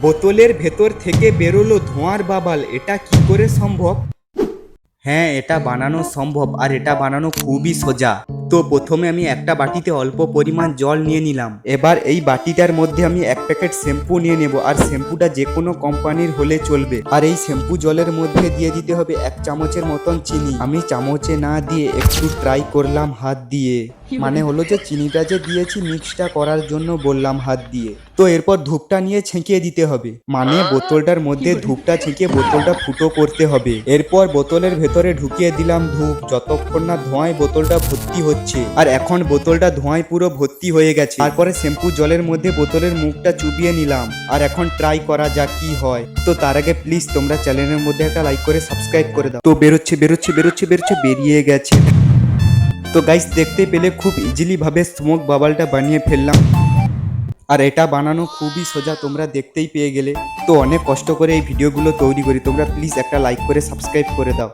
বোতলের ভেতর থেকে বেরোলো ধোঁয়ার বাবাল, এটা কি করে সম্ভব? হ্যাঁ, এটা বানানো সম্ভব, আর এটা বানানো খুবই সোজা। তো প্রথমে আমি একটা বাটিতে অল্প পরিমাণ জল নিয়ে নিলাম। এবার এই বাটিটার মধ্যে আমি এক প্যাকেট শ্যাম্পু নিয়ে নেব, আর শ্যাম্পুটা যে কোনো কোম্পানির হলে চলবে। আর এই শ্যাম্পু জলের মধ্যে দিয়ে দিতে হবে 1 চামচের মতন চিনি। আমি চামচে না দিয়ে একটু ট্রাই করলাম হাত দিয়ে, মানে হলো যে চিনিটা যে দিয়েছি মিক্সটা করার জন্য বললাম হাত দিয়ে। তো এরপর ধূপটা নিয়ে ছেঁকিয়ে দিতে হবে, মানে বোতলটার মধ্যে ধূপটা ছেঁকিয়ে বোতলটা ফুটো করতে হবে। এরপর বোতলের ভেতরে ঢুকিয়ে দিলাম ধূপ, যতক্ষণ না ধোঁয়ায় বোতলটা ভর্তি হচ্ছে। আর এখন বোতলটা ধোঁয়ায় পুরো ভর্তি হয়ে গেছে। তারপরে শ্যাম্পু জলের মধ্যে বোতলের মুখটা চুবিয়ে নিলাম, আর এখন ট্রাই করা যাক কি হয়। তো তার আগে প্লিজ তোমরা চ্যানেলের মধ্যে একটা লাইক করে সাবস্ক্রাইব করে দাও। তো বেরোচ্ছে বেরোচ্ছে বেরোচ্ছে বেরোচ্ছে, বেরিয়ে গেছে। তো গাইস, দেখতে পেলে খুব ইজিলি ভাবে স্মোক বাবালটা বানিয়ে ফেললাম। আর এটা বানানো খুবই সোজা, তোমরা দেখতেই পেয়ে গেলে। তো অনেক কষ্ট করে এই ভিডিওগুলো তৈরি করি, তোমরা প্লিজ একটা লাইক করে সাবস্ক্রাইব করে দাও।